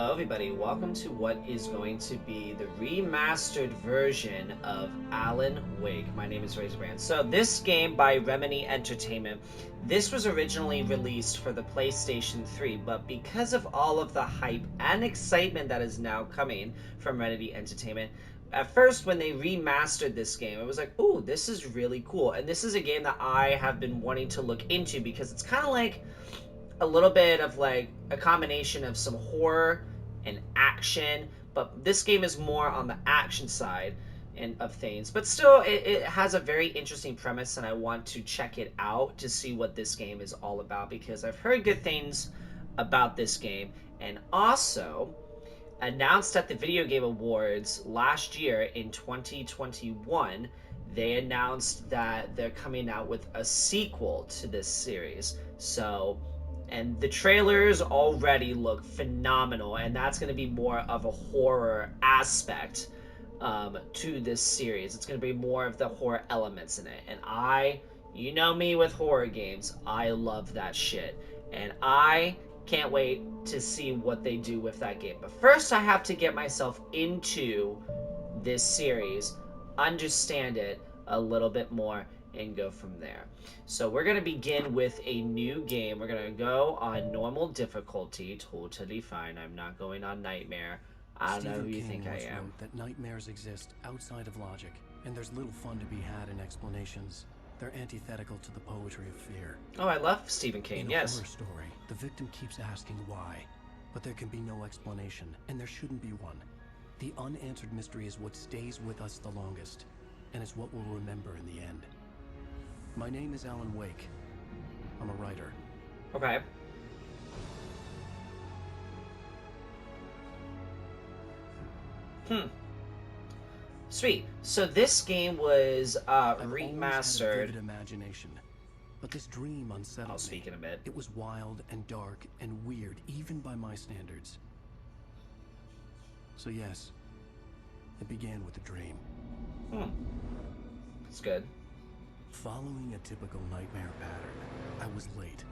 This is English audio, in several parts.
Hello everybody, welcome to what is going to be the remastered version of Alan Wake. My name is RaisinBran. So this game by Remedy Entertainment, this was originally released for the PlayStation 3, but because of all of the hype and excitement that is now coming from Remedy Entertainment, at first when they remastered this game, it was like, ooh, this is really cool. And this is a game that I have been wanting to look into because it's kind of like a little bit of like a combination of some horror and action, but this game is more on the action side of things, but still it has a very interesting premise, and I want to check it out to see what this game is all about because I've heard good things about this game. And also announced at the Video Game Awards last year in 2021, they announced that they're coming out with a sequel to this series. And the trailers already look phenomenal, and that's going to be more of a horror aspect to this series. It's going to be more of the horror elements in it. And you know me with horror games, I love that shit. And I can't wait to see what they do with that game. But first, I have to get myself into this series, understand it a little bit more, and go from there. So we're going to begin with a new game. We're going to go on normal difficulty. Totally fine. I'm not going on nightmare. I don't know who you think I am. That nightmares exist outside of logic, and there's little fun to be had in explanations. They're antithetical to the poetry of fear. Oh, I love Stephen King, yes. In a horror story, the victim keeps asking why, but there can be no explanation, and there shouldn't be one. The unanswered mystery is what stays with us the longest, and it's what we'll remember in the end. My name is Alan Wake. I'm a writer. Okay. Sweet. So this game was remastered. I've always had a vivid imagination, but this dream unsettled me. I'll speak in a bit. It was wild and dark and weird, even by my standards. So yes, it began with a dream. That's good. Following a typical nightmare pattern, I was late,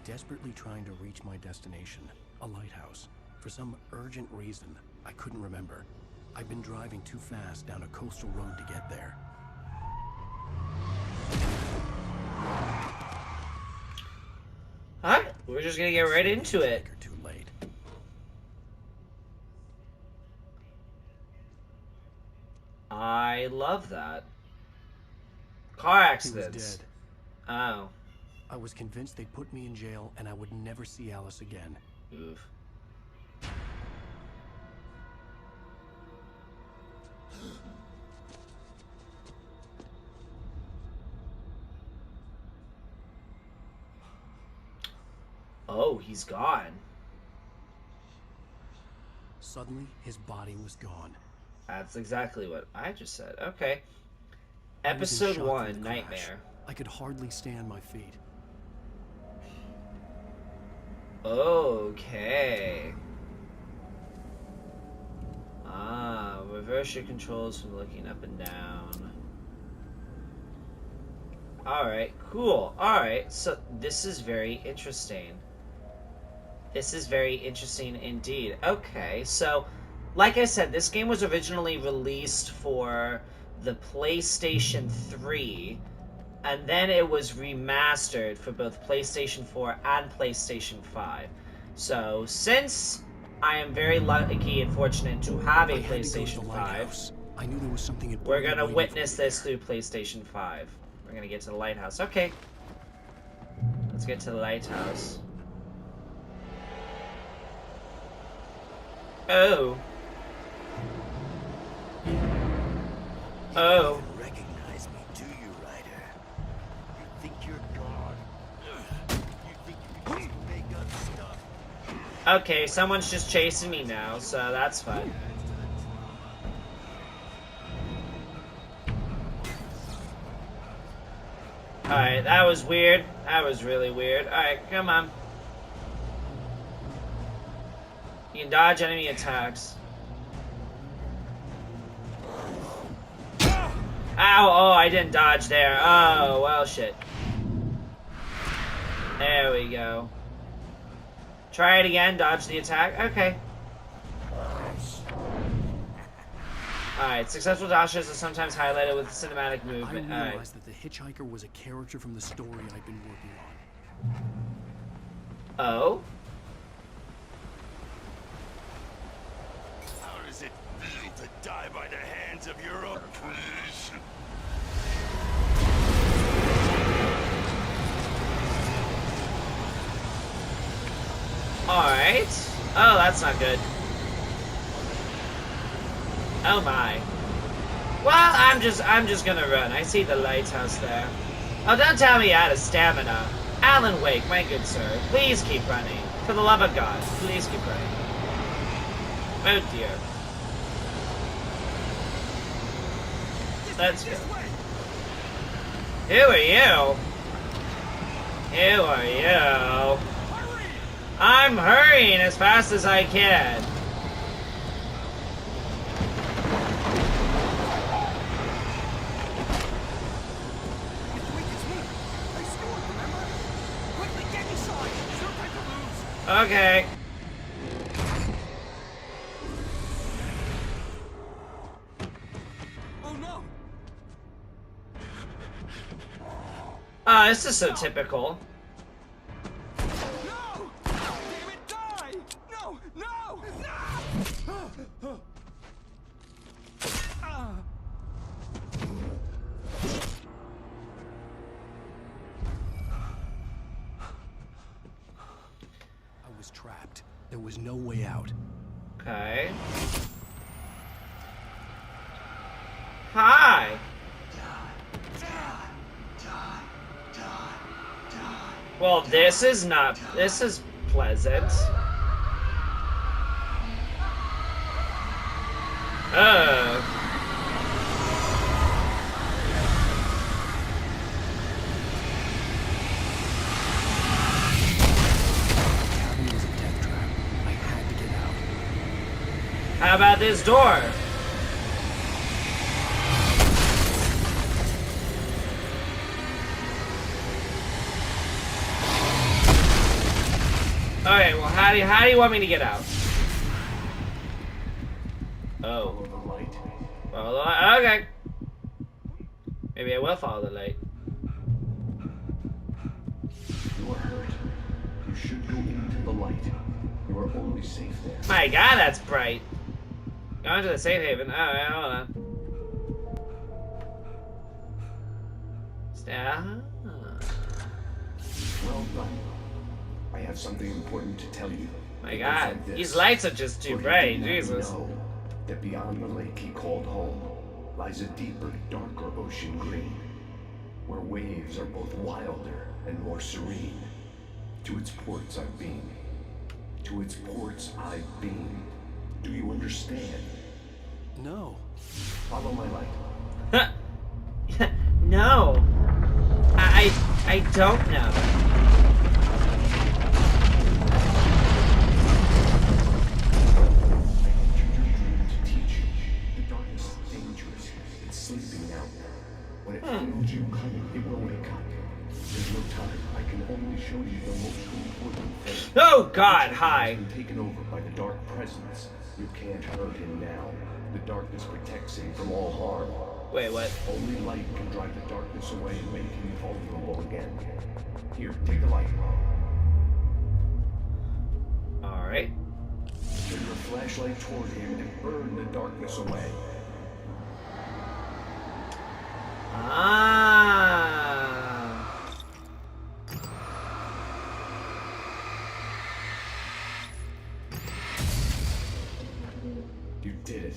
desperately trying to reach my destination, a lighthouse. For some urgent reason, I couldn't remember. I'd been driving too fast down a coastal road to get there. Alright, we're just gonna get right into it. Too late. I love that. Car accidents. He was dead. Oh. I was convinced they'd put me in jail and I would never see Alice again. Oof. Oh, he's gone. Suddenly, his body was gone. That's exactly what I just said. Okay. Episode 1, Nightmare. I could hardly stay on my feet. Okay. Reverse your controls from looking up and down. Alright, cool. Alright, so this is very interesting. This is very interesting indeed. Okay, so, like I said, this game was originally released for the PlayStation 3, and then it was remastered for both PlayStation 4 and PlayStation 5. So, since I am very lucky and fortunate to have a PlayStation 5, I knew there was something we're gonna witness this through PlayStation 5. We're gonna get to the lighthouse. Okay. Let's get to the lighthouse. Oh. Oh. You recognize me, do you, Ryder? You think you're God? You think you can just make up stuff? Okay, someone's just chasing me now, so that's fun. Alright, that was weird. That was really weird. Alright, come on. You can dodge enemy attacks. Ow! Oh, I didn't dodge there. Oh, well, shit. There we go. Try it again. Dodge the attack. Okay. Alright, successful dashes are sometimes highlighted with cinematic I movement. realized that the hitchhiker was a character from the story I'd been working on. Oh? How does it feel to die by the hands of your own creation? Alright. Oh, that's not good. Oh my. Well, I'm just gonna run. I see the lighthouse there. Oh, don't tell me you're out of stamina. Alan Wake, my good sir, please keep running. For the love of God, please keep running. Oh dear. Let's go. Who are you? Who are you? I'm hurrying as fast as I can. Okay. Oh no! Ah, this is so typical. No! Damn it, die! No! No! No! I was trapped. There was no way out. Okay. Hi. Well, this is not. This is pleasant. Oh. Cabin was a death trap. I had to get out. How about this door? Okay, well, how do you want me to get out? Oh. Follow the light. Follow the light. Okay. Maybe I will follow the light. You are hurt. You should go into the light. You are only safe there. My God, that's bright. Going to the safe haven. Alright, hold on. Well done. I have something important to tell you. My It goes God, like this. these lights are just too For bright. you do not Jesus. know that beyond the lake he called home lies a deeper, darker ocean green, where waves are both wilder and more serene. To its ports I've been. To its ports I've been. Do you understand? No. Follow my light. No. I don't know. I entered your dream to teach you. The darkness is dangerous. It's sleeping now. When it finds you, it will wake up. There's no time. I can only show you the most important thing. Oh God, hi. He's been taken over by the dark presence. You can't hurt him now. The darkness protects him from all harm. Wait, what? Only light can drive the darkness away and make him vulnerable again. Here, take the light. Alright. Turn your flashlight toward him and burn the darkness away. Ah. You did it.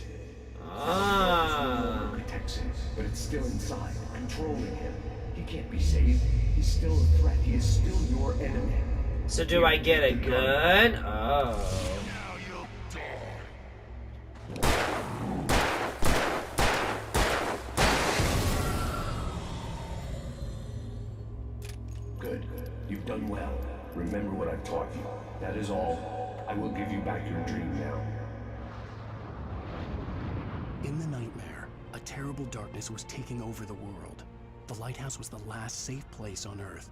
Ah. Protects him, but it's still inside, controlling him. He can't be saved. He's still a threat. He is still your enemy. So do I get a gun? Oh. Now you'll die. Good. You've done well. Remember what I've taught you. That is all. I will give you back your dream now. In the nightmare, a terrible darkness was taking over the world. The lighthouse was the last safe place on Earth.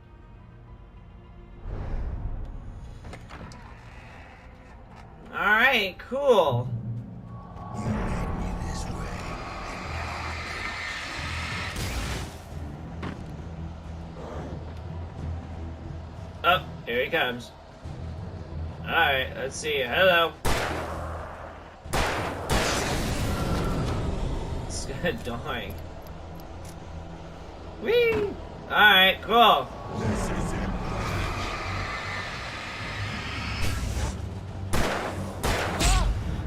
Alright, cool. You led me this way. Here he comes. Alright, let's see. Hello. It's good dying. Whee! Alright, cool. This is it.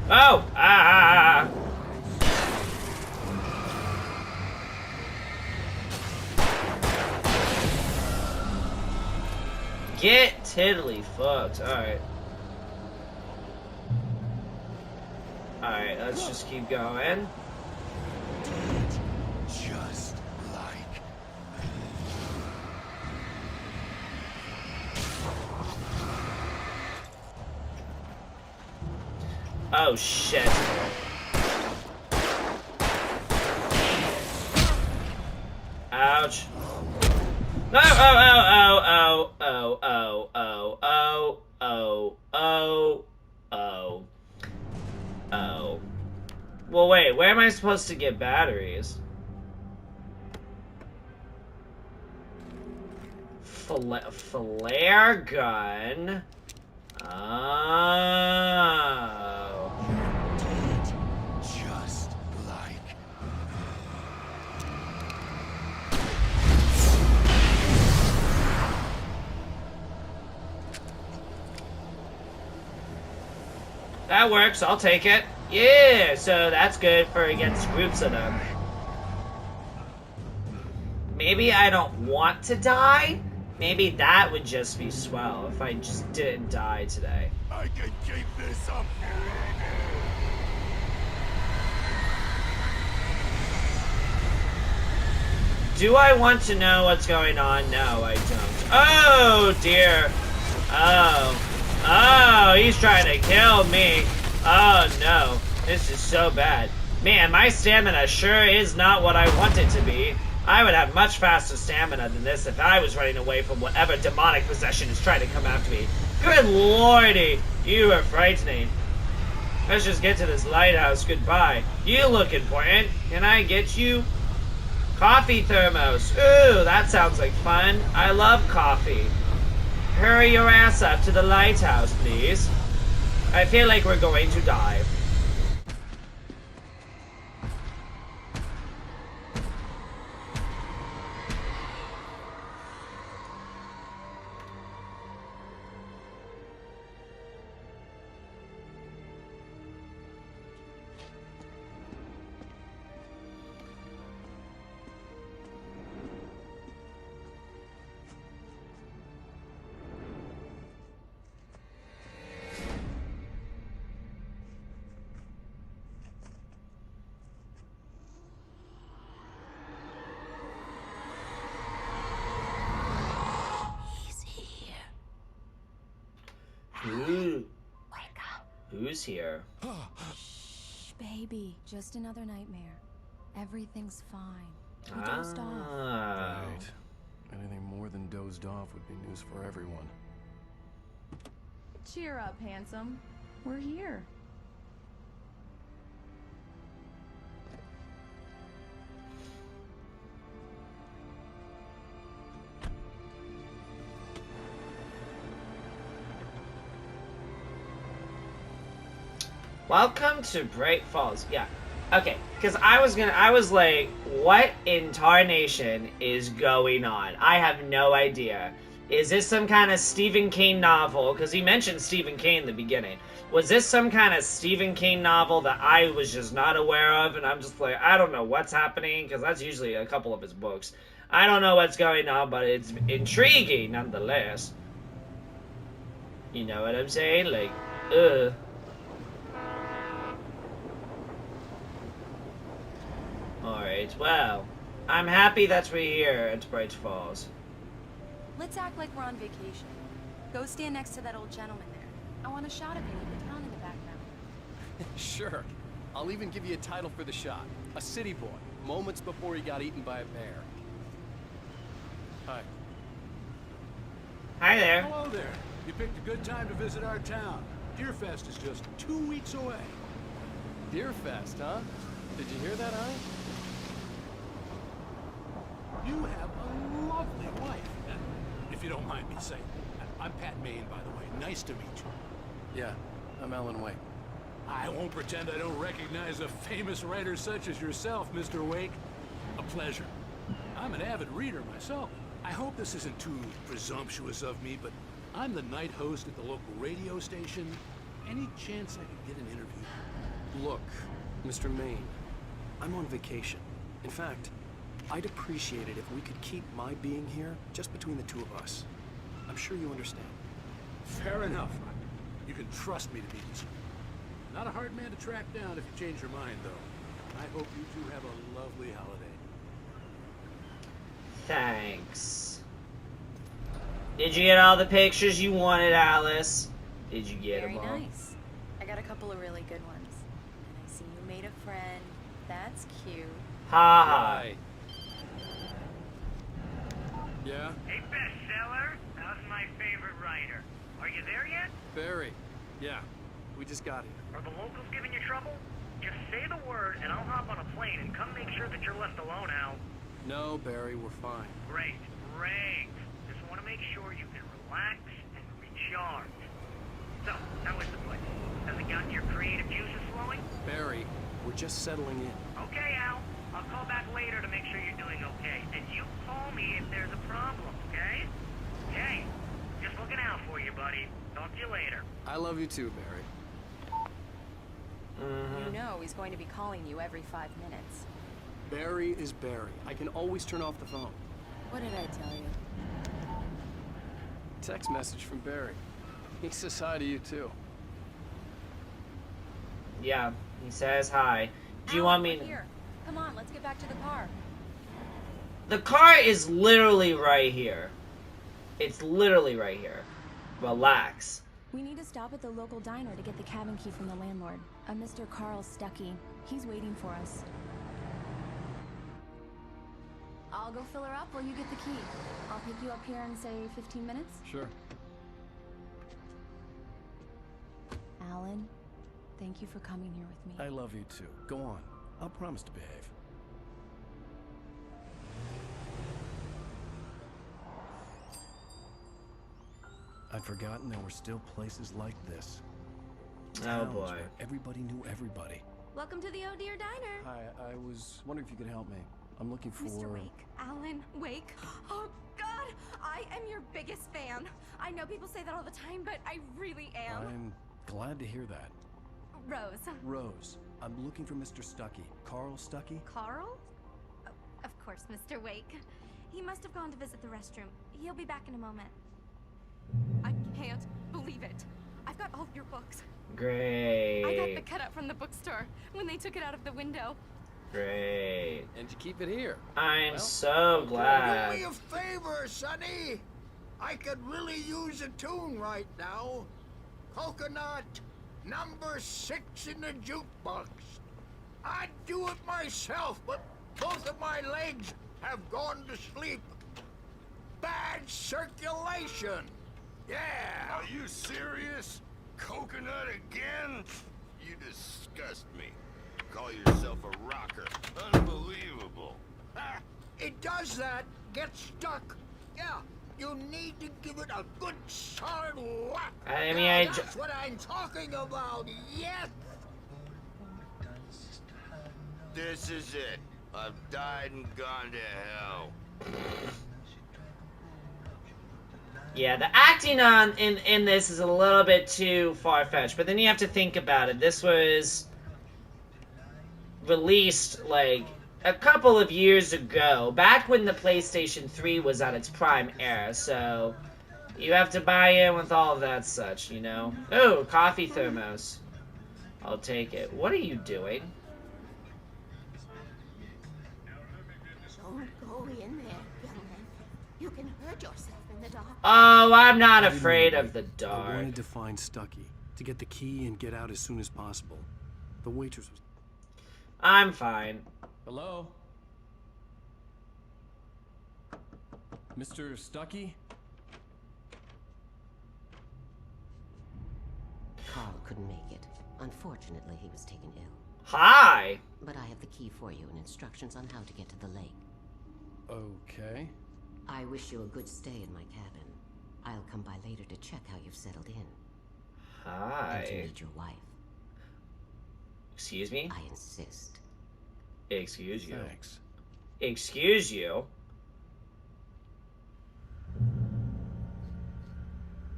Oh! Ah! Get tiddly fucked. Alright. Alright, let's just keep going. Just like. Oh shit. Ouch. No! Oh, oh, oh, oh, oh, oh, oh, oh, oh, oh, oh. Well, wait, where am I supposed to get batteries? Flare gun? Oh. Just like. That works, I'll take it. Yeah, so that's good for against groups of them. Maybe I don't want to die? Maybe that would just be swell if I just didn't die today. I can keep this up. Do I want to know what's going on? No, I don't. Oh, dear. Oh. Oh, he's trying to kill me. Oh, no. This is so bad. Man, my stamina sure is not what I want it to be. I would have much faster stamina than this if I was running away from whatever demonic possession is trying to come after me. Good lordy, you are frightening. Let's just get to this lighthouse. Goodbye. You look important. Can I get you? Coffee thermos. Ooh, that sounds like fun. I love coffee. Hurry your ass up to the lighthouse, please. I feel like we're going to die. Who's here? Shh, baby. Just another nightmare. Everything's fine. You dozed off. Right. Anything more than dozed off would be news for everyone. Cheer up, handsome. We're here. Welcome to Bright Falls. Yeah. Okay, because I was like, what in tarnation is going on? I have no idea. Is this some kind of Stephen King novel? Because he mentioned Stephen King in the beginning. Was this some kind of Stephen King novel that I was just not aware of? And I'm just like, I don't know what's happening, because that's usually a couple of his books. I don't know what's going on, but it's intriguing nonetheless. You know what I'm saying? Like, ugh. Alright, well, I'm happy that we're here at Bright Falls. Let's act like we're on vacation. Go stand next to that old gentleman there. I want a shot of you with the town in the background. Sure. I'll even give you a title for the shot. A city boy, moments before he got eaten by a bear. Hi. Hi there. Hello there. You picked a good time to visit our town. Deerfest is just 2 weeks away. Deerfest, huh? Did you hear that, huh? You have a lovely wife, if you don't mind me saying. I I'm Pat Maine, by the way. Nice to meet you. Yeah, I'm Alan Wake. I won't pretend I don't recognize a famous writer such as yourself, Mr. Wake. A pleasure. I'm an avid reader myself. I hope this isn't too presumptuous of me, but I'm the night host at the local radio station. Any chance I could get an interview? Look, Mr. Maine, I'm on vacation. In fact, I'd appreciate it if we could keep my being here just between the two of us. I'm sure you understand. Fair enough. You can trust me to be discreet. Not a hard man to track down if you change your mind, though. I hope you two have a lovely holiday. Thanks. Did you get all the pictures you wanted, Alice? Did you get Very them all? nice. I got a couple of really good ones. And I see you made a friend. That's cute. Ha ha. Right. Yeah? Hey, bestseller, how's my favorite writer? Are you there yet? Barry. Yeah, we just got here. Are the locals giving you trouble? Just say the word and I'll hop on a plane and come make sure that you're left alone, Al. No, Barry, we're fine. Great, great. Just want to make sure you can relax and recharge. So, how is the place? Has it gotten your creative juices flowing? Barry, we're just settling in. Okay, Al. I'll call back later to make sure you're doing okay. And you call me if there's a problem, okay? Okay. Just looking out for you, buddy. Talk to you later. I love you too, Barry. You know he's going to be calling you every 5 minutes. Barry is Barry. I can always turn off the phone. What did I tell you? Text message from Barry. He says hi to you too. Yeah, he says hi. Do you Alan, want me we're here. Come on, let's get back to the car. The car is literally right here. It's literally right here. Relax. We need to stop at the local diner to get the cabin key from the landlord, a Mr. Carl Stuckey. He's waiting for us. I'll go fill her up while you get the key. I'll pick you up here in, say, 15 minutes? Sure. Alan, thank you for coming here with me. I love you too. Go on. I'll promise to behave. I'd forgotten there were still places like this. Oh Towns boy. where everybody knew everybody. Welcome to the Oh Dear Diner. Hi, I was wondering if you could help me. I'm looking for... Mr. Wake. Alan Wake. Oh, God! I am your biggest fan. I know people say that all the time, but I really am. I'm glad to hear that. Rose. Rose, I'm looking for Mr. Stuckey. Carl Stuckey? Carl? Oh, of course, Mr. Wake. He must have gone to visit the restroom. He'll be back in a moment. I can't believe it. I've got all of your books. Great. I got the cutout from the bookstore when they took it out of the window. Great. And you keep it here. I'm Well, so Do glad. me a favor, Sonny. I could really use a tune right now. Coconut, number 6 in the jukebox. I'd do it myself, but both of my legs have gone to sleep. Bad circulation. Yeah. Are you serious? Coconut again? You disgust me. Call yourself a rocker. Unbelievable. Ha! It does that. Get stuck. Yeah. You need to give it a good solid whack. I mean, Yeah, I that's what I'm talking about. Yes. This is it. I've died and gone to hell. Yeah, the acting in this is a little bit too far-fetched, but then you have to think about it. This was released, like, a couple of years ago, back when the PlayStation 3 was at its prime era, so you have to buy in with all of that such, you know? Oh, coffee thermos. I'll take it. What are you doing? Don't go in there, young man. You can hurt yourself in the dark. Oh, I'm not I didn't afraid wanna of the wait. dark. I wanted to find Stuckey, to get the key and get out as soon as possible. The waitress was... I'm fine. Hello? Mr. Stuckey? Carl couldn't make it. Unfortunately, he was taken ill. Hi. But I have the key for you and instructions on how to get to the lake. Okay. I wish you a good stay in my cabin. I'll come by later to check how you've settled in. Hi. And to meet your wife. Excuse me? I insist. Excuse you. Thanks. Excuse you?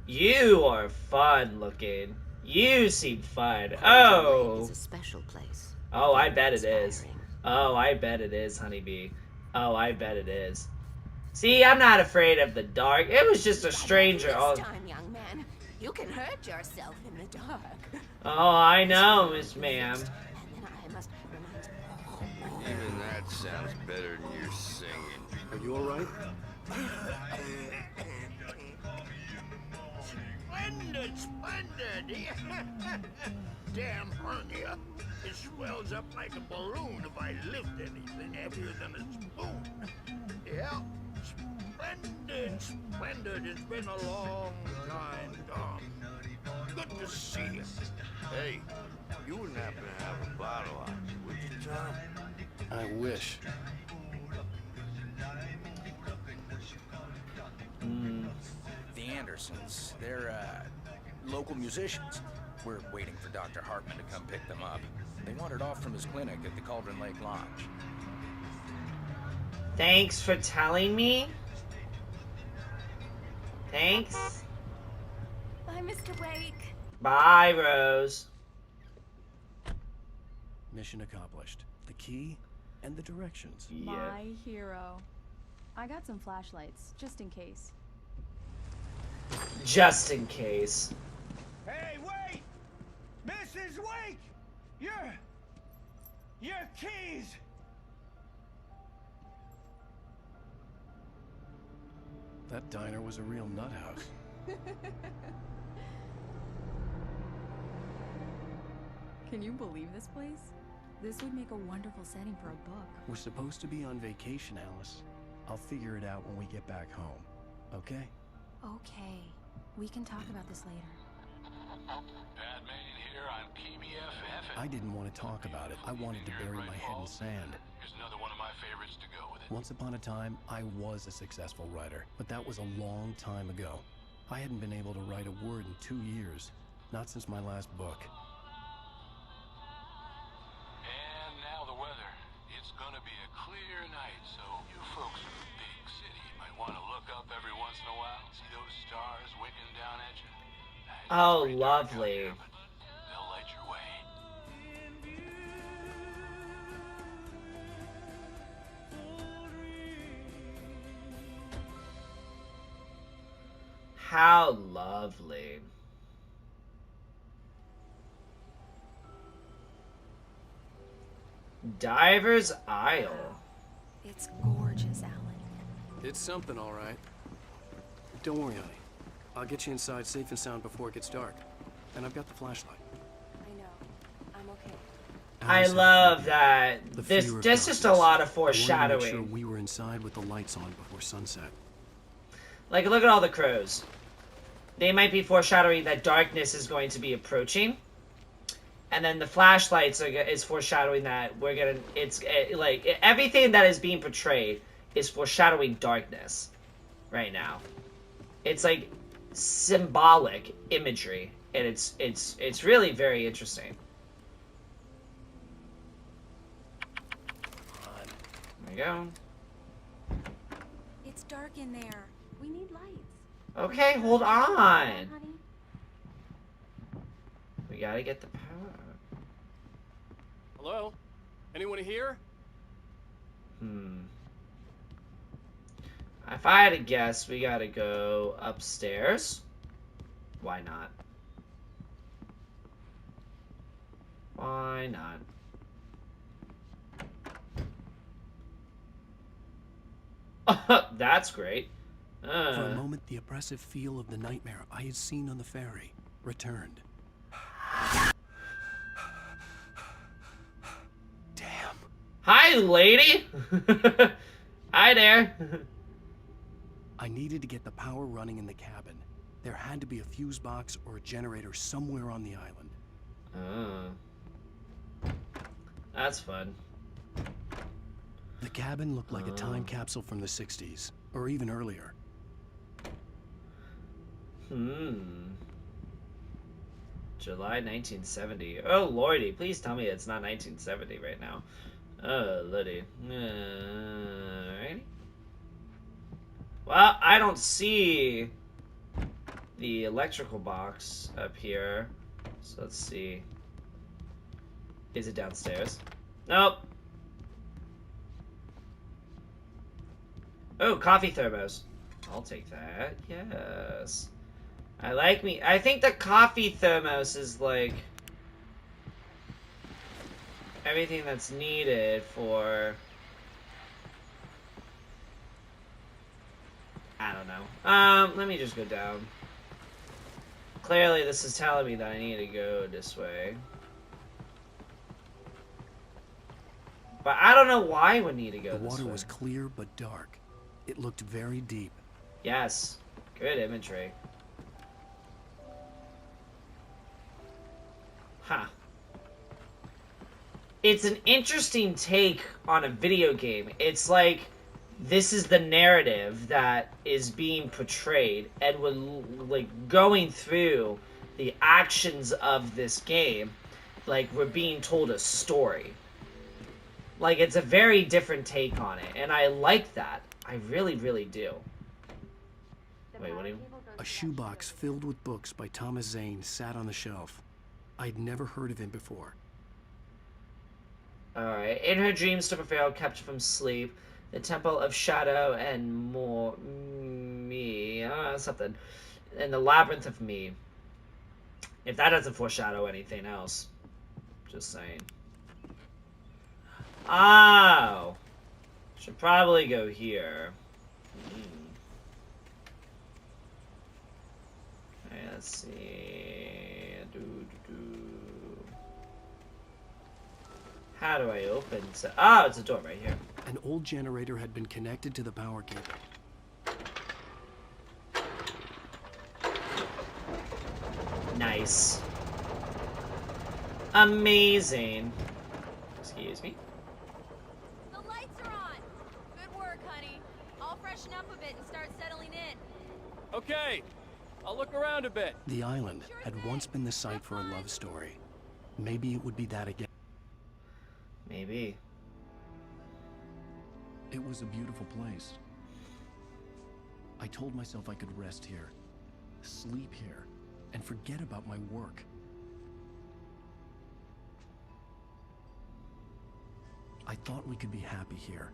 You are fun looking. You seem fun. Oh. It's a special place. Oh, I bet it is. Inspiring. Oh, I bet it is, honeybee. Oh, I bet it is. See, I'm not afraid of the dark. It was just a stranger. This time, young man, you can hurt yourself in the dark. Oh, I know, Miss Ma'am. And then I must remind. Even that sounds better than your singing. Are you alright? Splendid, splendid! Damn hernia. It swells up like a balloon if I lift anything heavier than a spoon. Yeah, splendid, splendid. It's been a long time, Dom. Good to see you. Hey, you wouldn't happen to have a bottle on you, would you, Tom? I wish. The Andersons, they're, local musicians. We're waiting for Dr. Hartman to come pick them up. They wandered off from his clinic at the Cauldron Lake Lodge. Thanks for telling me. Thanks. Bye, Mr. Wake. Bye, Rose. Mission accomplished. The key and the directions. Yeah. My hero. I got some flashlights, just in case. Just in case. Hey, wait! Mrs. Wake! Your keys! That diner was a real nut house. Can you believe this place? This would make a wonderful setting for a book. We're supposed to be on vacation, Alice. I'll figure it out when we get back home. Okay? Okay. We can talk about this later. Bad man here on KBFF. I didn't want to talk about it. I wanted to bury my head in sand. Here's another one of my favorites to go with it. Once upon a time, I was a successful writer, but that was a long time ago. I hadn't been able to write a word in 2 years. Not since my last book. And now the weather. It's gonna be a clear night, so you folks in the big city might want to look up every once in a while. See those stars winking down at you? Oh, lovely. They'll light your way. How lovely. Diver's Isle. It's gorgeous, Alan. It's something, all right. Don't worry, honey. I'll get you inside safe and sound before it gets dark. And I've got the flashlight. I know. I'm okay. I Alice, love that. the There's fear of just a darkness. lot of I wanted to make foreshadowing. sure we were inside with the lights on before sunset. Like, look at all the crows. They might be foreshadowing that darkness is going to be approaching. And then the flashlights is foreshadowing that we're gonna. It's like everything that is being portrayed is foreshadowing darkness right now. It's like symbolic imagery, and it's really very interesting. There you go. It's dark in there. We need lights. Okay, hold on. Honey? We gotta get the power. Hello? Anyone here? If I had to guess, we gotta go upstairs. Why not? Why not? That's great. For a moment, the oppressive feel of the nightmare I had seen on the ferry returned. Damn. Hi, lady! Hi there! I needed to get the power running in the cabin. There had to be a fuse box or a generator somewhere on the island. That's fun. The cabin looked like a time capsule from the 60s, or even earlier. July 1970. Oh, lordy. Please tell me it's not 1970 right now. Oh, lordy. Alrighty. Well, I don't see the electrical box up here. So let's see. Is it downstairs? Nope. Oh, coffee thermos. I'll take that. Yes. I think the coffee thermos is like everything that's needed for, I don't know. Let me just go down. Clearly this is telling me that I need to go this way. But I don't know why I would need to go this way. The water was clear but dark. It looked very deep. Yes. Good imagery. Huh. It's an interesting take on a video game. It's like this is the narrative that is being portrayed, and we're like going through the actions of this game like we're being told a story. Like, it's a very different take on it, and I like that. I really, really do. Wait, what do you... A shoebox filled with books by Thomas Zane sat on the shelf. I'd never heard of him before. Alright. In her dreams to prevail, kept from sleep, the Temple of Shadow and more... me... something. And the Labyrinth of Me. If that doesn't foreshadow anything else. Just saying. Oh! Should probably go here. Okay, let's see. How do I open? Oh, it's a door right here. An old generator had been connected to the power cable. Nice. Amazing. Excuse me. The lights are on. Good work, honey. I'll freshen up a bit and start settling in. Okay. I'll look around a bit. The island had once been the site for a love story. Maybe it would be that again. Maybe. It was a beautiful place. I told myself I could rest here, sleep here, and forget about my work. I thought we could be happy here.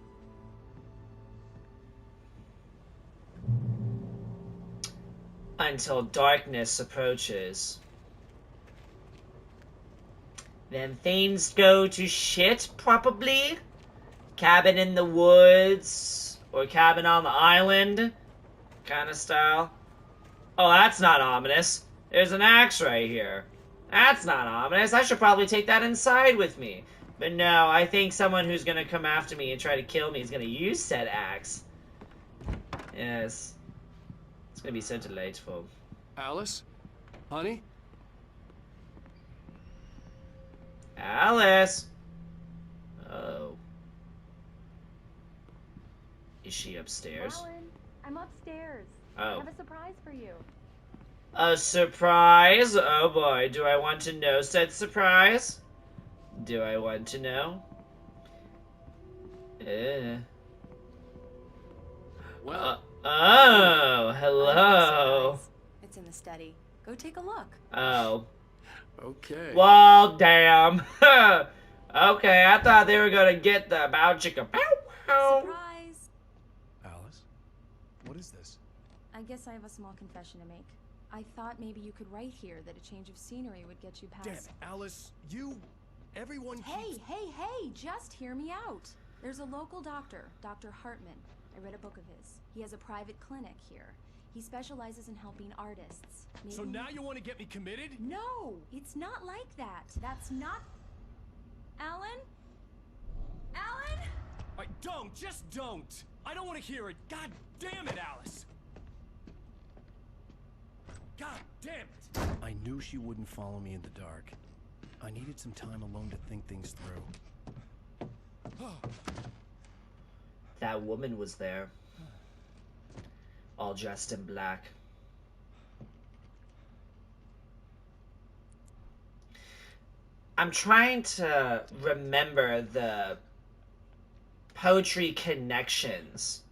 Until darkness approaches. Then things go to shit, probably. Cabin in the woods. Or cabin on the island. Kind of style. Oh, that's not ominous. There's an axe right here. That's not ominous. I should probably take that inside with me. But no, I think someone who's going to come after me and try to kill me is going to use said axe. Yes. It's going to be so delightful. Alice? Honey? Alice! Oh. Is she upstairs? Alan, I'm upstairs. Oh. I have a surprise for you. A surprise? Oh boy, do I want to know said surprise? Do I want to know? Well, oh, hello. It's in the study. Go take a look. Oh. Okay. Well, damn. Okay, I thought they were gonna get the bow chicka pow pow. Surprise! Alice, what is this? I guess I have a small confession to make. I thought maybe you could write here that a change of scenery would get you past... Damn it, Alice, everyone keeps... Hey, just hear me out. There's a local doctor, Dr. Hartman. I read a book of his. He has a private clinic here. He specializes in helping artists. Maybe... So now you want to get me committed? No, it's not like that. That's not... Alan? Alan? Just don't! I don't want to hear it! God damn it, Alice! God damn it! I knew she wouldn't follow me in the dark. I needed some time alone to think things through. That woman was there. All dressed in black. I'm trying to remember the poetry connections.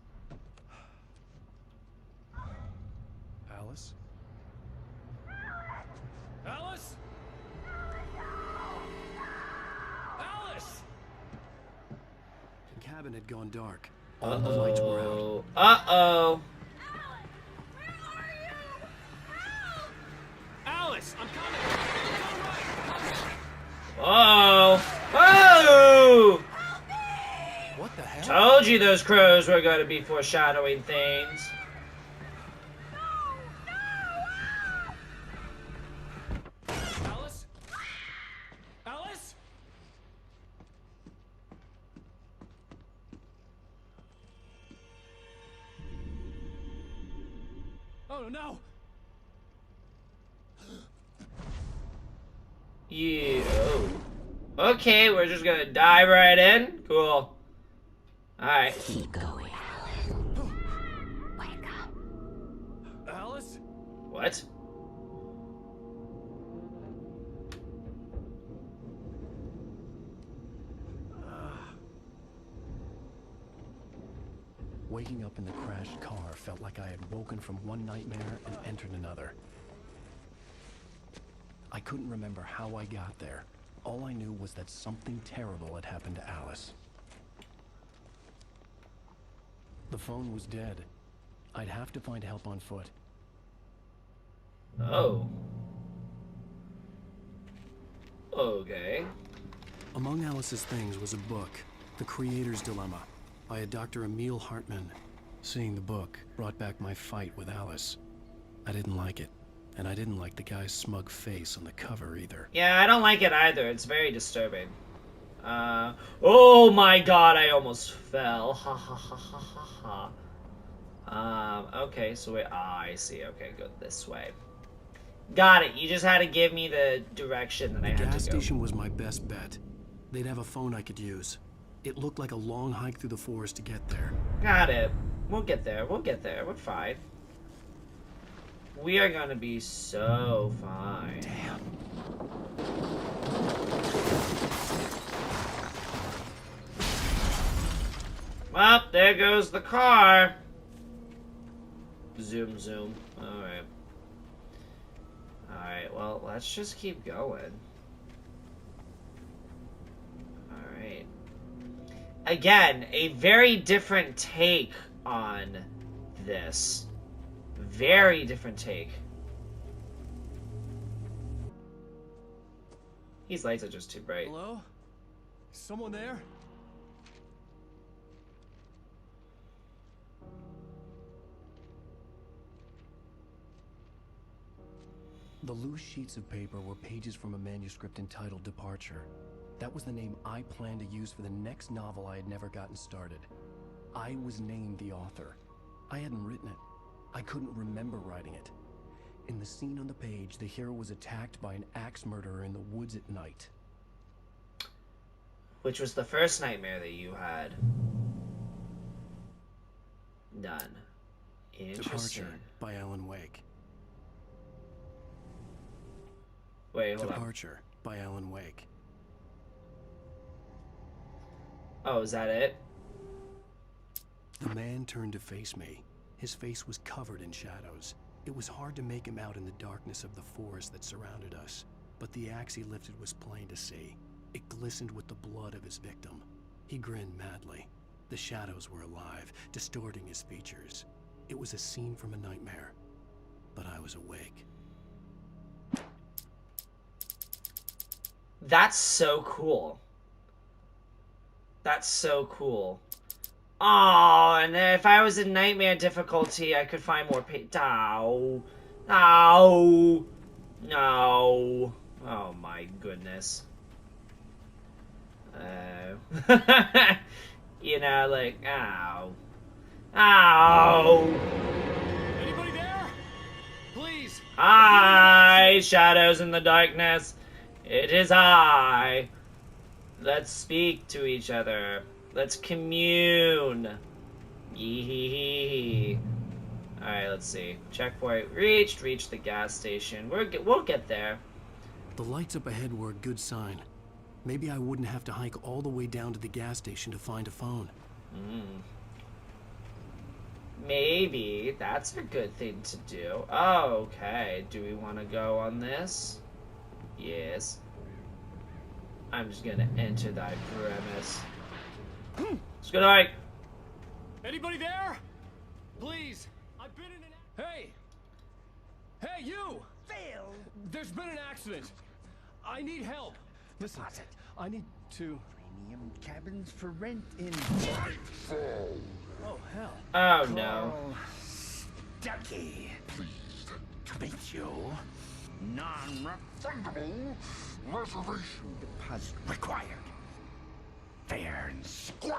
Alice? Alice? Alice! The cabin had gone dark. All the lights were out. Uh-oh. Alice, I'm coming. Oh! Oh! What the hell? Told you those crows were going to be foreshadowing things. Alice? Alice? Oh no! Yeah. Okay, we're just gonna dive right in. Cool. Alright. Keep going, Alice. Wake up. Alice? What? Waking up in the crashed car felt like I had woken from one nightmare and entered another. I couldn't remember how I got there. All I knew was that something terrible had happened to Alice. The phone was dead. I'd have to find help on foot. Oh. Okay. Among Alice's things was a book, The Creator's Dilemma, by a Dr. Emil Hartman. Seeing the book brought back my fight with Alice. I didn't like it, and I didn't like the guy's smug face on the cover either. Yeah, I don't like it either. It's very disturbing. Oh my god, I almost fell. Ha ha ha ha ha ha. Okay, so wait. Ah, I see. Okay, go this way. Got it. You just had to give me the direction that I had to go. The gas station was my best bet. They'd have a phone I could use. It looked like a long hike through the forest to get there. Got it. We'll get there. We'll get there. We're fine. We are gonna be so fine. Damn. Well, there goes the car. Zoom, zoom. Alright. Alright, well, let's just keep going. Alright. Again, a very different take on this. Very different take. These lights are just too bright. Hello? Is someone there? The loose sheets of paper were pages from a manuscript entitled Departure. That was the name I planned to use for the next novel I had never gotten started. I was named the author. I hadn't written it. I couldn't remember writing it. In the scene on the page, the hero was attacked by an axe murderer in the woods at night. Which was the first nightmare that you had. Done. Interesting. Departure by Alan Wake. Wait, hold on. Departure by Alan Wake. Oh, is that it? The man turned to face me. His face was covered in shadows. It was hard to make him out in the darkness of the forest that surrounded us, but the axe he lifted was plain to see. It glistened with the blood of his victim. He grinned madly. The shadows were alive, distorting his features. It was a scene from a nightmare, but I was awake. That's so cool. That's so cool. Oh, and if I was in nightmare difficulty, I could find more No. No. No. Oh my goodness. You know, like, ow. Ow. Anybody there? Please. Hi, shadows in the darkness. It is I. Let's speak to each other. Let's commune. Yee. Alright, let's see. Checkpoint reached. Reach the gas station. We'll get there. The lights up ahead were a good sign. Maybe I wouldn't have to hike all the way down to the gas station to find a phone. Maybe. That's a good thing to do. Oh, okay. Do we want to go on this? Yes. I'm just gonna enter thy premise. Let's go, Ike. Anybody there? Please. I've been in an... Hey! Hey, you! Phil! There's been an accident. I need help. Listen, I need to... Premium cabins for rent in... Oh, hell. Oh, no. Stucky. Pleased to meet you. Non-refundable reservation deposit required. Fair and square.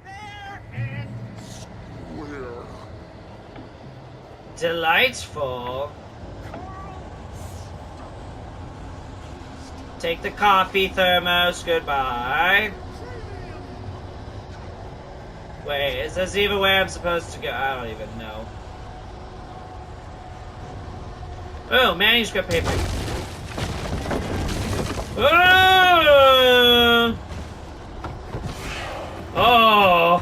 Fair and square. Delightful. Take the coffee thermos. Goodbye. Wait, is this even where I'm supposed to go? I don't even know. Oh, manuscript paper. Oh! Oh!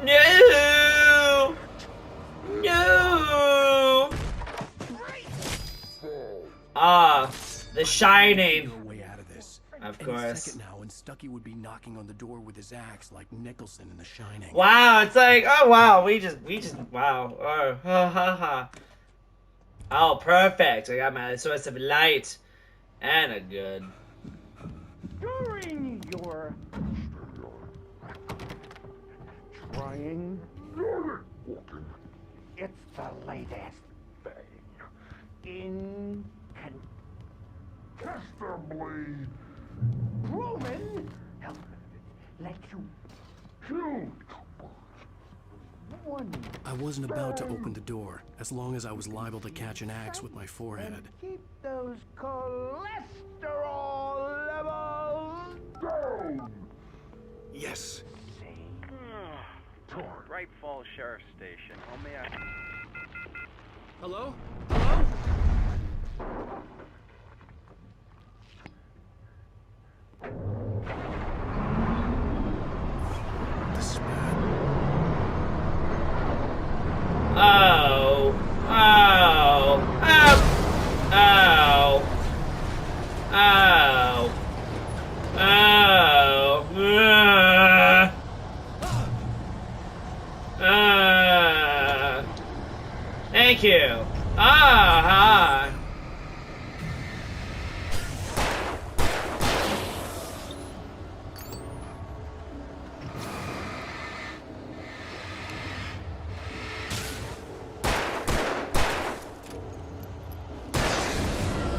No! No! The Shining. No way out of this. Of Any course. second now, and Stucky would be knocking on the door with his axe like Nicholson in The Shining. Wow, it's like, oh wow, we just, wow. Oh, ha ha ha. Oh, perfect. I got my source of light and a gun. During your trying, it's the latest thing. Incontestably proven. Let you shoot. I wasn't about to open the door, as long as I was liable to catch an axe with my forehead. Keep those cholesterol levels down. Yes. Bright Falls Sheriff Station. How may I... Hello? Hello? Oh. Oh. Oh. Oh. Oh. Oh. Thank you. Ah.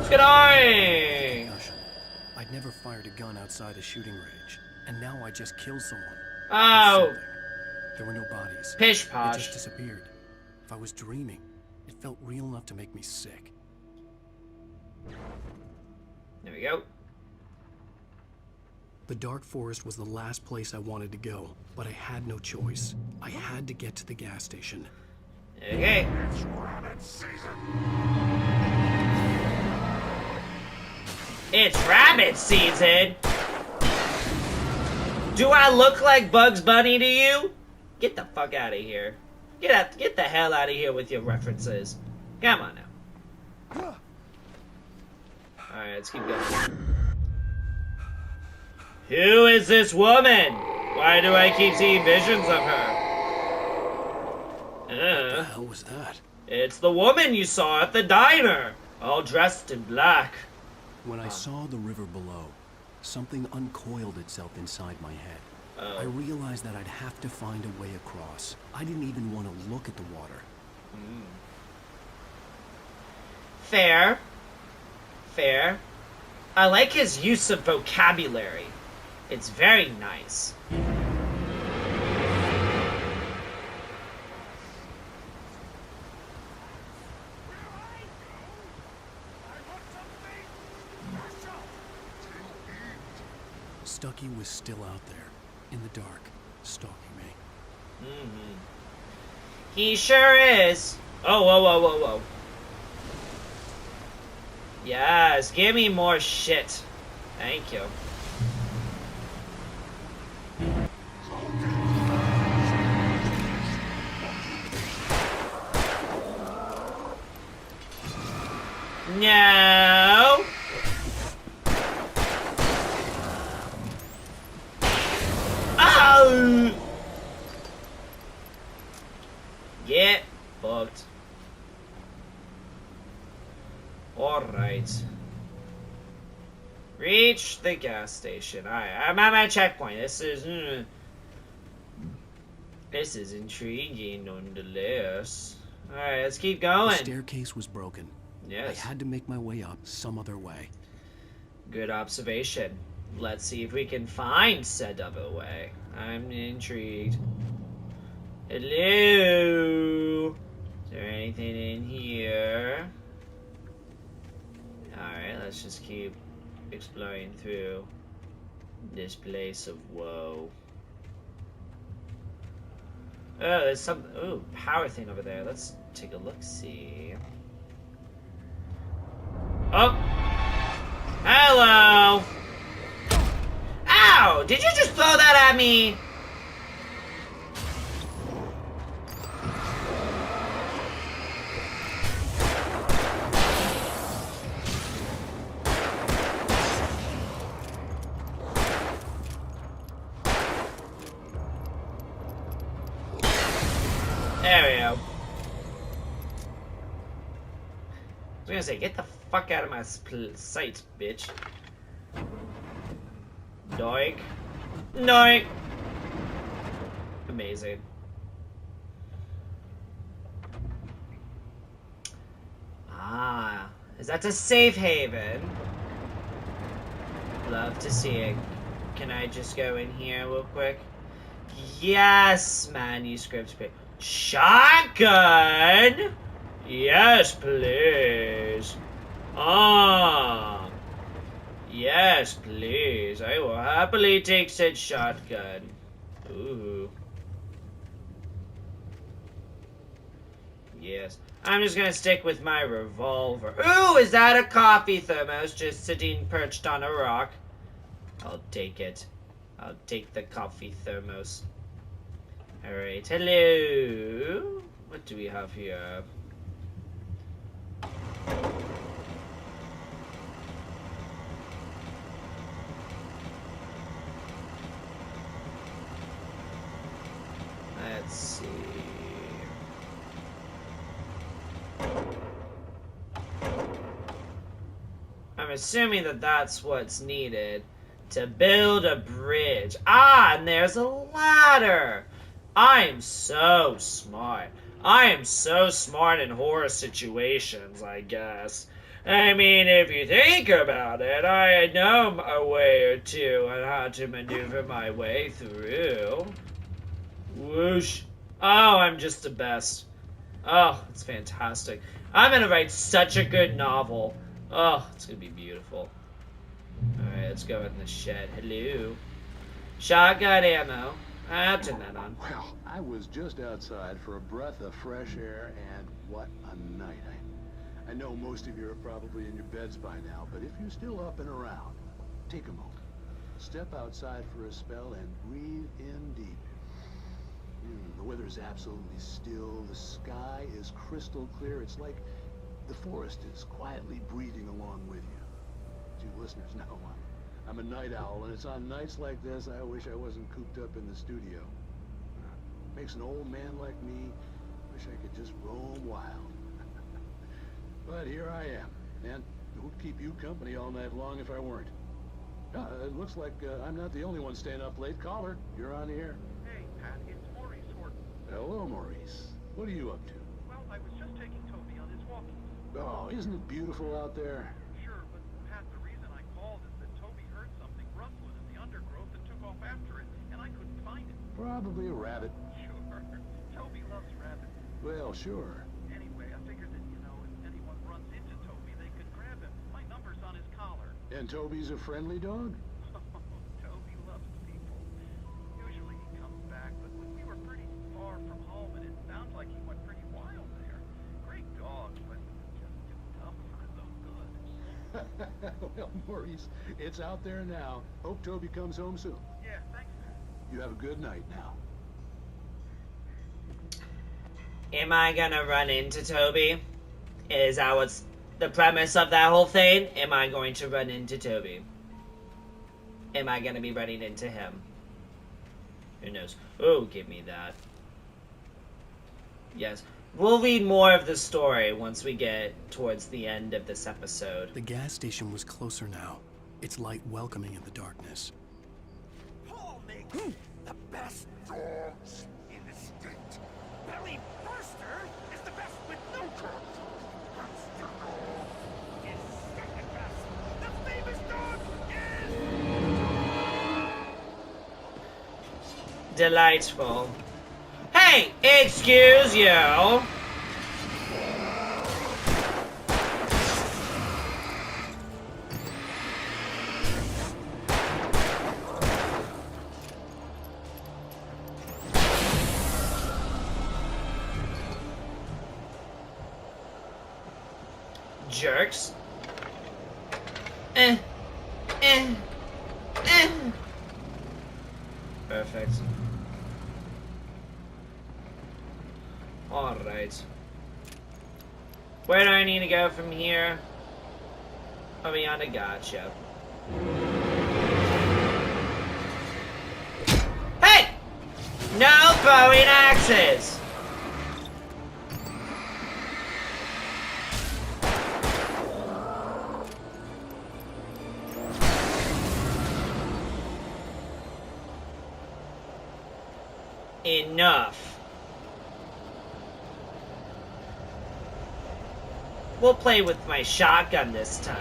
Good eye. I'd never fired a gun outside a shooting range, and now I just killed someone. Oh. There were no bodies. Pish posh. They just disappeared. If I was dreaming, it felt real enough to make me sick. There we go. The dark forest was the last place I wanted to go, but I had no choice. I had to get to the gas station. Okay. It's rabbit season. It's rabbit season. Do I look like Bugs Bunny to you? Get the fuck out of here. Get the hell out of here with your references. Come on now. Alright, let's keep going. Who is this woman? Why do I keep seeing visions of her? What the hell was that? It's the woman you saw at the diner, all dressed in black. When I saw the river below, something uncoiled itself inside my head. I realized that I'd have to find a way across. I didn't even want to look at the water. Fair. Fair. I like his use of vocabulary. It's very nice. Stucky was still out there, in the dark, stalking me. He sure is. Oh, whoa, whoa, whoa, whoa. Yes, give me more shit. Thank you. No. Oh. Get fucked. Alright. Reach the gas station. Alright, I'm at my checkpoint. This is intriguing nonetheless. Alright, let's keep going. The staircase was broken. Yes. I had to make my way up some other way. Good observation. Let's see if we can find said other way. I'm intrigued. Hello? Is there anything in here? Alright, let's just keep exploring through this place of woe. Oh, there's some power thing over there. Let's take a look-see. Oh! Hello! Ow! Did you just throw that at me? There we go. I was gonna say, get the fuck out of my sight, bitch. Doink. Doink. Amazing. Ah, is that a safe haven? Love to see it. Can I just go in here real quick? Yes, manuscript. Shotgun? Yes, please. Ah. Yes, please. I will happily take said shotgun. Ooh. Yes. I'm just gonna stick with my revolver. Ooh, is that a coffee thermos just sitting perched on a rock? I'll take it. I'll take the coffee thermos. Alright, hello. What do we have here? Let's see. I'm assuming that that's what's needed to build a bridge. Ah, and there's a ladder. I am so smart. I am so smart in horror situations, I guess. I mean, if you think about it, I know a way or two on how to maneuver my way through. Whoosh. Oh, I'm just the best. Oh, it's fantastic. I'm gonna write such a good novel. Oh, it's gonna be beautiful. Alright, let's go in the shed. Hello. Shotgun ammo. I'll turn that on. Well, I was just outside for a breath of fresh air, and what a night. I know most of you are probably in your beds by now, but if you're still up and around, take a moment. Step outside for a spell and breathe in deep. The weather's absolutely still. The sky is crystal clear. It's like the forest is quietly breathing along with you. As you listeners know, I'm a night owl, and it's on nights like this I wish I wasn't cooped up in the studio. Makes an old man like me wish I could just roam wild. But here I am, and it would keep you company all night long if I weren't. It looks like I'm not the only one staying up late. Caller, you're on the air. Hey, Pat, it's Maurice Horton. Hello, Maurice. What are you up to? Well, I was just taking Toby on his walkie. Oh, isn't it beautiful out there? Sure, but Pat, the reason I called is that Toby heard something rustling in the undergrowth and took off after it, and I couldn't find it. Probably a rabbit. Sure. Toby loves rabbits. Well, sure. Anyway, I figured that, if anyone runs into Toby, they could grab him. My number's on his collar. And Toby's a friendly dog? Toby loves people. Usually he comes back, but we were pretty Well, Maurice, it's out there now. Hope Toby comes home soon. Yeah, thanks. You have a good night now. Am I gonna run into Toby? Is that what's the premise of that whole thing? Am I going to run into Toby? Am I gonna be running into him? Who knows? Oh, give me that. Yes. We'll read more of the story once we get towards the end of this episode. The gas station was closer now, its light welcoming in the darkness. Paul makes the best dogs in the state. Belly Burster is the best with no cuts. Monster Dog is second best. The famous dog is... Delightful. Hey, excuse you. Jerks. Perfect. Alright. Where do I need to go from here? Oh, beyond a gotcha. Hey! No throwing axes! Enough. We'll play with my shotgun this time.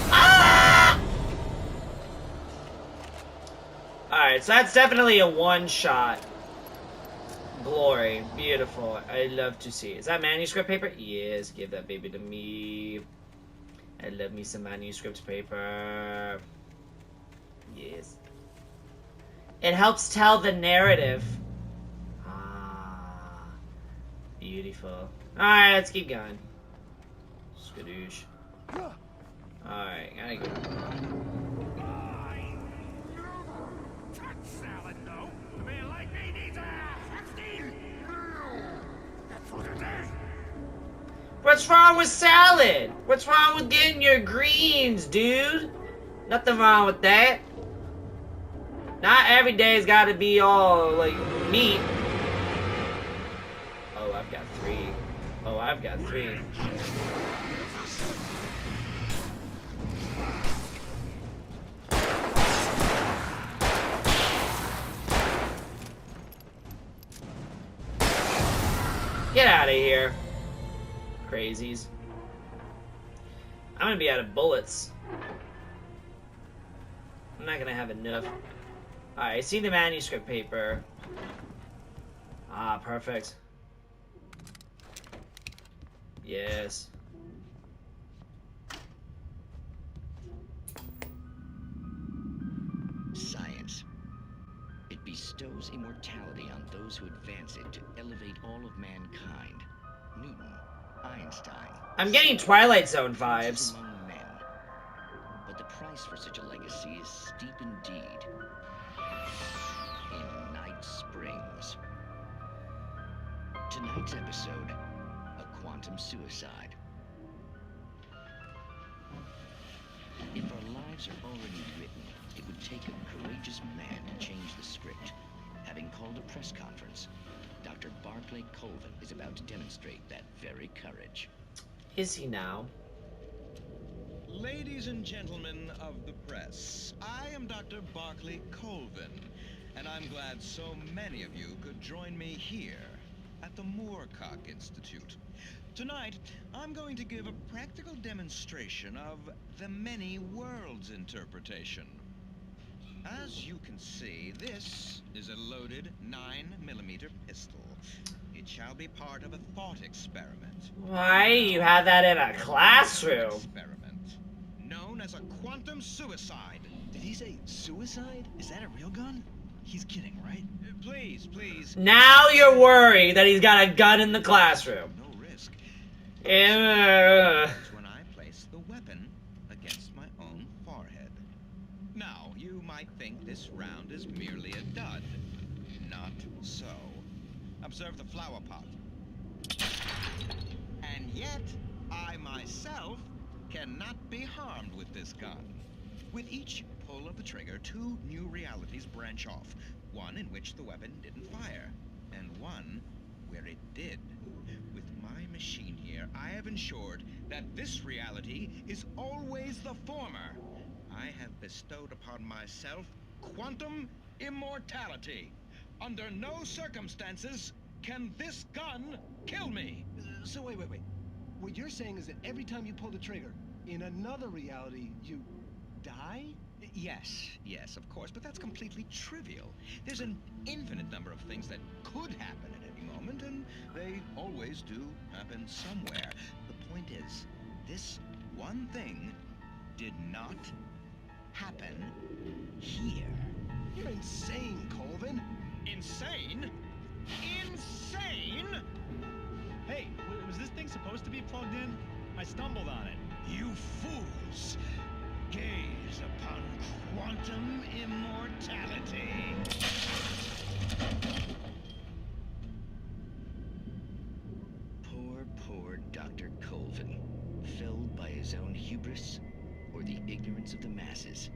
Ah! Alright, so that's definitely a one-shot. Glory. Beautiful. I love to see. Is that manuscript paper? Yes, give that baby to me. I love me some manuscript paper. Yes. It helps tell the narrative. Ah. Beautiful. Alright, let's keep going. Skadoosh. Alright, gotta go. Salad, no. A man like me needs a hefty meal. That's what it is. What's wrong with salad? What's wrong with getting your greens, dude? Nothing wrong with that. Not every day's gotta be all, like, meat. Oh, I've got 3. Oh, I've got 3. Get out of here. Crazies. I'm gonna be out of bullets. I'm not gonna have enough. Alright, I see the manuscript paper. Ah, perfect. Yes. Science. It bestows immortality on those who advance it to elevate all of mankind. Newton, Einstein. I'm getting Twilight Zone vibes. Among men. But the price for such a legacy is steep indeed. In Night Springs. Tonight's episode, a quantum suicide. If our lives are already written, it would take a courageous man to change the script. Having called a press conference, Dr. Barclay Colvin is about to demonstrate that very courage. Is he now? Ladies and gentlemen of the press, I am Dr. Barclay Colvin, and I'm glad so many of you could join me here at the Moorcock Institute. Tonight, I'm going to give a practical demonstration of the many worlds interpretation. As you can see, this is a loaded 9mm pistol. It shall be part of a thought experiment. Why you have that in a classroom? Experiment known as a quantum suicide. Did he say suicide? Is that a real gun? He's kidding, right? Please, please. Now you're worried that he's got a gun in the classroom. No risk. Yeah. When I place the weapon against my own forehead. Now, you might think this round is merely a dud. Not so. Observe the flower pot. And yet, I myself cannot be harmed with this gun. With each pull of the trigger, 2 new realities branch off. One in which the weapon didn't fire, and one where it did. With my machine here, I have ensured that this reality is always the former. I have bestowed upon myself quantum immortality. Under no circumstances can this gun kill me. So wait. What you're saying is that every time you pull the trigger, in another reality, you die? Yes, of course, but that's completely trivial. There's an infinite number of things that could happen at any moment, and they always do happen somewhere. The point is, this one thing did not happen here. You're insane, Colvin. Insane? Insane? Hey, was this thing supposed to be plugged in? I stumbled on it. You fools! Gaze upon quantum immortality. Poor Dr. Colvin, felled by his own hubris or the ignorance of the masses.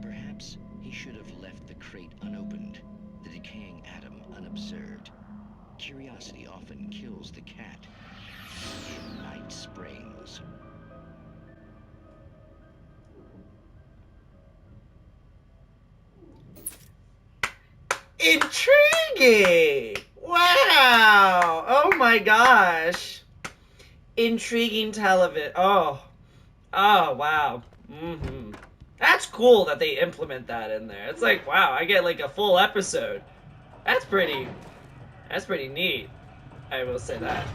Perhaps he should have left the crate unopened, the decaying atom unobserved. Curiosity often kills the cat. In Night Springs. Intriguing! Wow! Oh my gosh. Intriguing television. Oh, wow. That's cool that they implement that in there. It's like, wow, I get like a full episode. That's pretty neat. I will say that.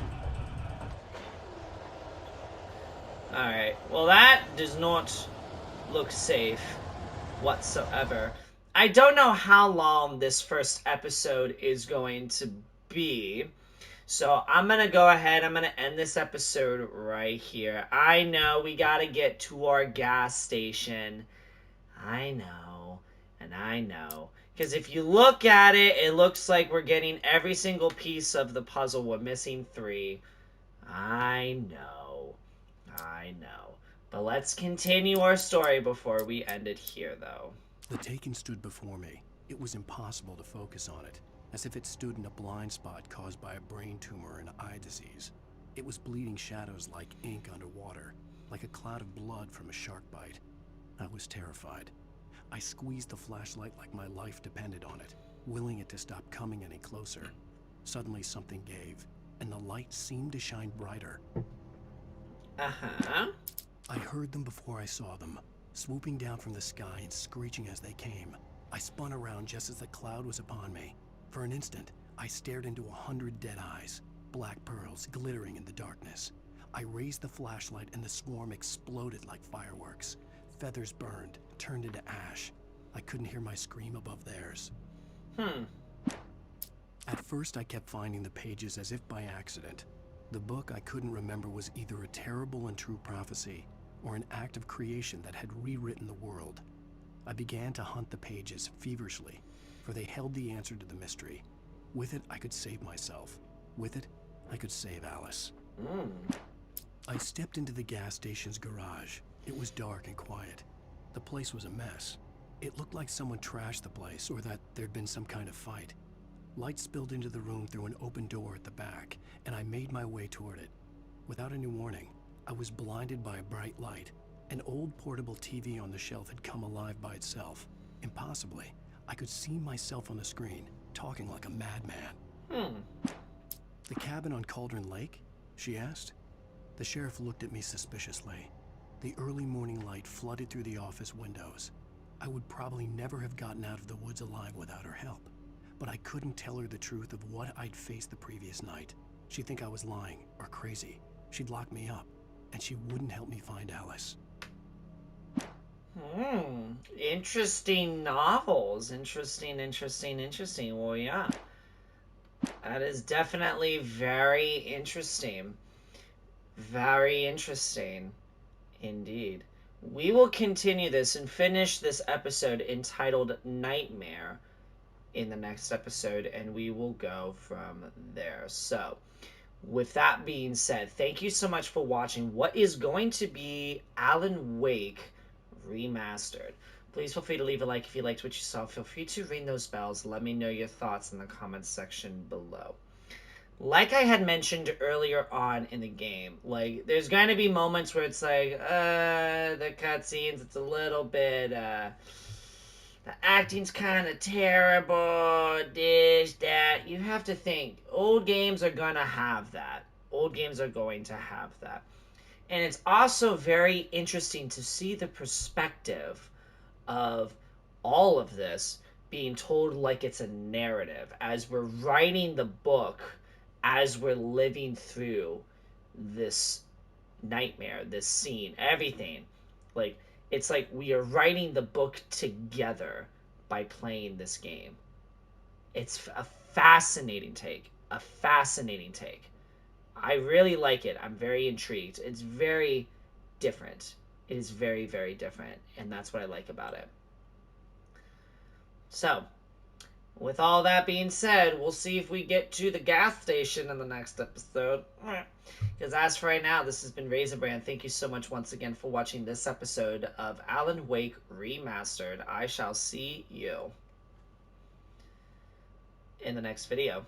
Alright, well that does not look safe whatsoever. I don't know how long this first episode is going to be. So I'm going to go ahead. I'm going to end this episode right here. I know we got to get to our gas station. I know. And I know. Because if you look at it, it looks like we're getting every single piece of the puzzle. We're missing 3. I know. But let's continue our story before we end it here, though. The Taken stood before me. It was impossible to focus on it, as if it stood in a blind spot caused by a brain tumor and eye disease. It was bleeding shadows like ink underwater, like a cloud of blood from a shark bite. I was terrified. I squeezed the flashlight like my life depended on it, willing it to stop coming any closer. Suddenly something gave, and the light seemed to shine brighter. Uh-huh. I heard them before I saw them, swooping down from the sky and screeching as they came. I spun around just as the cloud was upon me. For an instant, I stared into 100 dead eyes, black pearls glittering in the darkness. I raised the flashlight and the swarm exploded like fireworks. Feathers burned, turned into ash. I couldn't hear my scream above theirs. At first, I kept finding the pages as if by accident. The book I couldn't remember was either a terrible and true prophecy, or an act of creation that had rewritten the world. I began to hunt the pages feverishly, for they held the answer to the mystery. With it, I could save myself. With it, I could save Alice. I stepped into the gas station's garage. It was dark and quiet. The place was a mess. It looked like someone trashed the place, or that there'd been some kind of fight. Light spilled into the room through an open door at the back, and I made my way toward it. Without any warning, I was blinded by a bright light. An old portable TV on the shelf had come alive by itself. Impossibly, I could see myself on the screen, talking like a madman. The cabin on Cauldron Lake? She asked. The sheriff looked at me suspiciously. The early morning light flooded through the office windows. I would probably never have gotten out of the woods alive without her help. But I couldn't tell her the truth of what I'd faced the previous night. She'd think I was lying or crazy. She'd lock me up, and she wouldn't help me find Alice. Interesting novels. Interesting. Well, yeah. That is definitely very interesting. Very interesting. Indeed. We will continue this and finish this episode entitled Nightmare in the next episode, and we will go from there. So, with that being said, thank you so much for watching what is going to be Alan Wake Remastered. Please feel free to leave a like if you liked what you saw. Feel free to ring those bells. Let me know your thoughts in the comments section below. Like I had mentioned earlier on in the game, like, there's going to be moments where it's like, the cutscenes, it's a little bit, the acting's kind of terrible, this, that. You have to think, old games are going to have that. Old games are going to have that. And it's also very interesting to see the perspective of all of this being told like it's a narrative, as we're writing the book, as we're living through this nightmare, this scene, everything. Like, it's like we are writing the book together by playing this game. It's a fascinating take. A fascinating take. I really like it. I'm very intrigued. It's very different. It is very, very different. And that's what I like about it. So, with all that being said, we'll see if we get to the gas station in the next episode. Because as for right now, this has been RaisinBran. Thank you so much once again for watching this episode of Alan Wake Remastered. I shall see you in the next video.